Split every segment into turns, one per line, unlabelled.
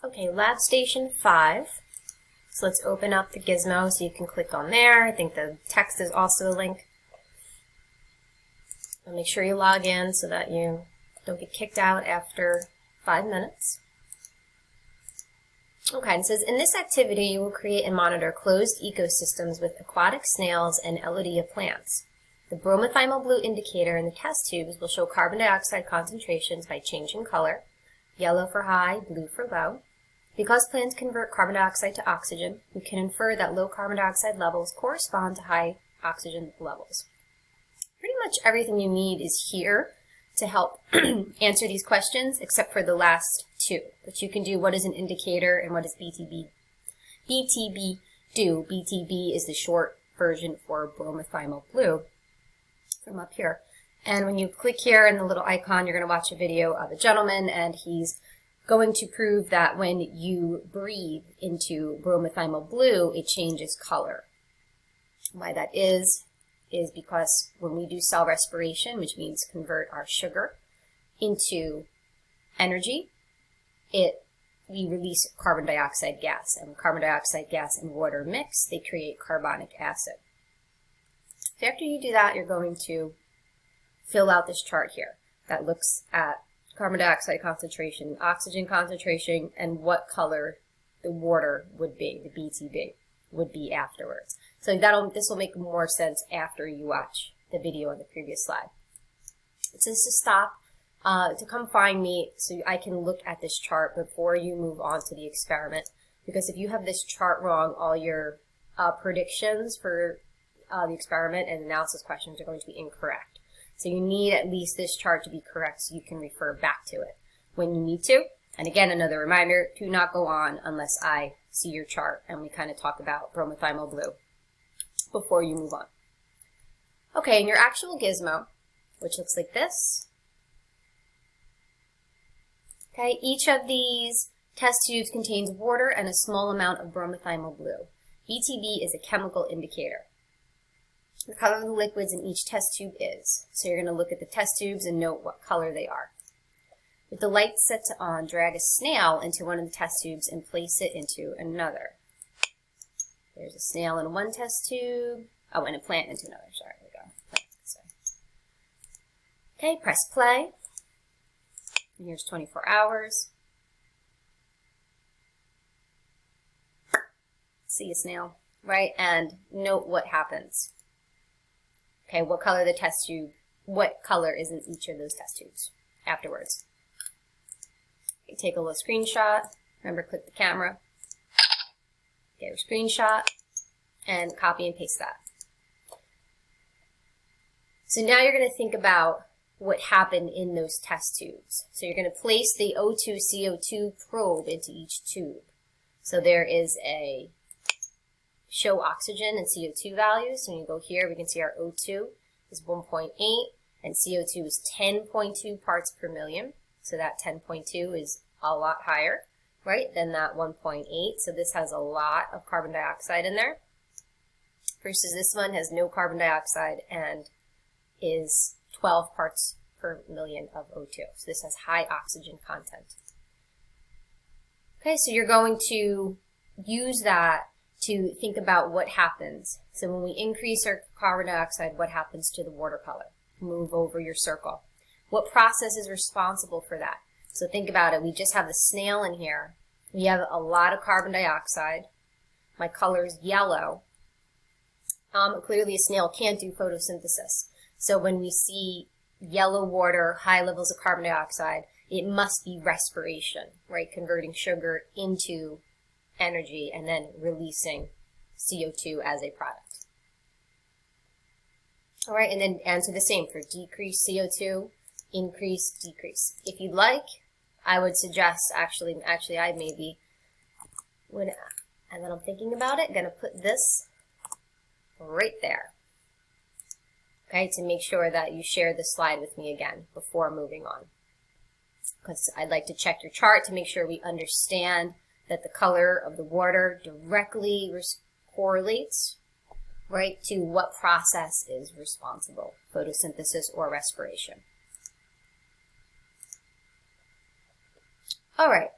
Okay, lab station 5. So let's open up the gizmo so you can click on there. I think the text is also a link. And make sure you log in so that you don't get kicked out after 5 minutes. Okay, it says, in this activity you will create and monitor closed ecosystems with aquatic snails and Elodea plants. The bromothymol blue indicator in the test tubes will show carbon dioxide concentrations by changing color, yellow for high, blue for low. Because plants convert carbon dioxide to oxygen, we can infer that low carbon dioxide levels correspond to high oxygen levels. Pretty much everything you need is here to help answer these questions, except for the last two. But you can do what is an indicator and what does BTB. BTB do. BTB is the short version for bromothymol blue from up here. And when you click here in the little icon, you're going to watch a video of a gentleman, and he's going to prove that when you breathe into bromothymol blue, it changes color. Why that is because when we do cell respiration, which means convert our sugar into energy, we release carbon dioxide gas. And when carbon dioxide gas and water mix, they create carbonic acid. So after you do that, you're going to fill out this chart here that looks at carbon dioxide concentration, oxygen concentration, and what color the water would be, the BTB, would be afterwards. So this will make more sense after you watch the video on the previous slide. It says to stop, to come find me so I can look at this chart before you move on to the experiment. Because if you have this chart wrong, all your predictions for the experiment and analysis questions are going to be incorrect. So you need at least this chart to be correct so you can refer back to it when you need to. And again, another reminder, do not go on unless I see your chart and we kind of talk about bromothymol blue before you move on. Okay, in your actual gizmo, which looks like this. Okay, each of these test tubes contains water and a small amount of bromothymol blue. BTB is a chemical indicator. The color of the liquids in each test tube is. So you're going to look at the test tubes and note what color they are. With the light set to on, drag a snail into one of the test tubes and place it into another. There's a snail in one test tube. Oh, and a plant into another. Sorry, there we go. Okay, press play. And here's 24 hours. See a snail, right? And note what happens. Okay, what color the test tube, what color is in each of those test tubes afterwards. Okay, take a little screenshot. Remember, click the camera. Get a screenshot and copy and paste that. So now you're going to think about what happened in those test tubes. So you're going to place the O2 CO2 probe into each tube. So there is a show oxygen and CO2 values. So when you go here, we can see our O2 is 1.8 and CO2 is 10.2 parts per million. So that 10.2 is a lot higher, right, than that 1.8. So this has a lot of carbon dioxide in there versus this one has no carbon dioxide and is 12 parts per million of O2. So this has high oxygen content. Okay, so you're going to use that to think about what happens. So when we increase our carbon dioxide, what happens to the watercolor? Move over your circle. What process is responsible for that? So think about it. We just have the snail in here. We have a lot of carbon dioxide. My color is yellow. Clearly a snail can't do photosynthesis. So when we see yellow water, high levels of carbon dioxide, it must be respiration, right? Converting sugar into energy and then releasing CO2 as a product. All right, and then answer the same for decrease CO2, increase, decrease. If you'd like, I would suggest, actually I maybe would, and then I'm thinking about it, gonna put this right there. Okay, to make sure that you share the slide with me again before moving on. Because I'd like to check your chart to make sure we understand that the color of the water directly correlates, right, to what process is responsible, photosynthesis or respiration. All right,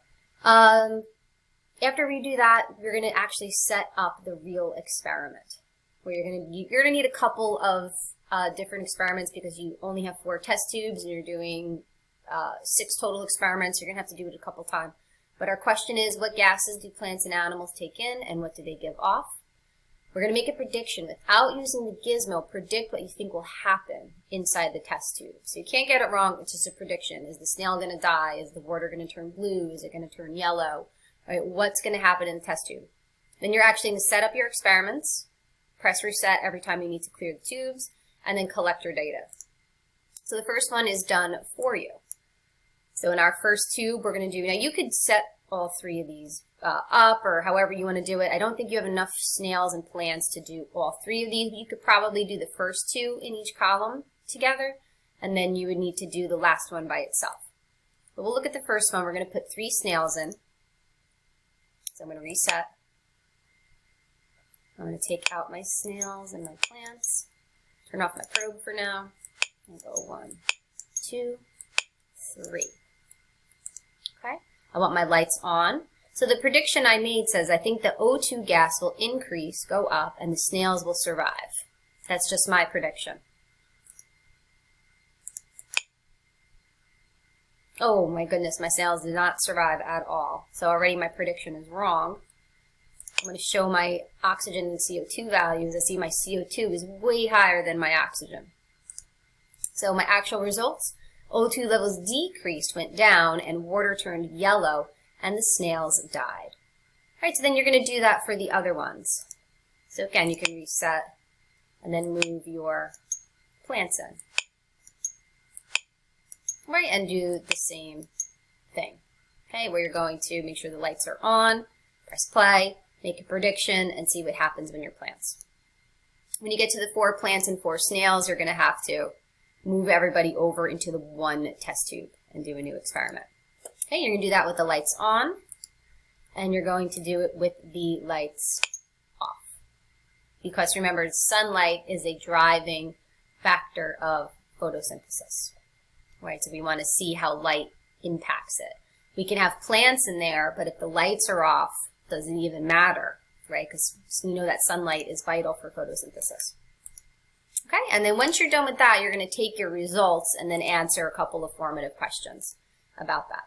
After we do that, you're going to actually set up the real experiment, where you're going to need a couple of different experiments because you only have 4 test tubes and you're doing 6 total experiments. You're going to have to do it a couple times. But our question is, what gases do plants and animals take in, and what do they give off? We're going to make a prediction without using the gizmo. Predict what you think will happen inside the test tube. So you can't get it wrong. It's just a prediction. Is the snail going to die? Is the water going to turn blue? Is it going to turn yellow? Right, what's going to happen in the test tube? Then you're actually going to set up your experiments, press reset every time you need to clear the tubes, and then collect your data. So the first one is done for you. So in our first tube, we're going to do, now you could set all 3 of these up or however you want to do it. I don't think you have enough snails and plants to do all 3 of these. You could probably do the first 2 in each column together, and then you would need to do the last one by itself. But we'll look at the first one. We're going to put 3 snails in. So I'm going to reset. I'm going to take out my snails and my plants. Turn off my probe for now. And go 1, 2, 3. Okay. I want my lights on. So the prediction I made says I think the O2 gas will increase, go up, and the snails will survive. That's just my prediction. Oh my goodness, my snails did not survive at all. So already my prediction is wrong. I'm going to show my oxygen and CO2 values. I see my CO2 is way higher than my oxygen. So my actual results, O2 levels decreased, went down, and water turned yellow, and the snails died. All right, so then you're going to do that for the other ones. So again, you can reset and then move your plants in. Right, and do the same thing. Okay, where you're going to make sure the lights are on, press play, make a prediction, and see what happens when your plants. When you get to the 4 plants and 4 snails, you're going to have to move everybody over into the 1 test tube and do a new experiment. Okay, you're going to do that with the lights on, and you're going to do it with the lights off. Because remember, sunlight is a driving factor of photosynthesis. Right, so we want to see how light impacts it. We can have plants in there, but if the lights are off, it doesn't even matter, right? Because we know that sunlight is vital for photosynthesis. Okay, and then once you're done with that, you're going to take your results and then answer a couple of formative questions about that.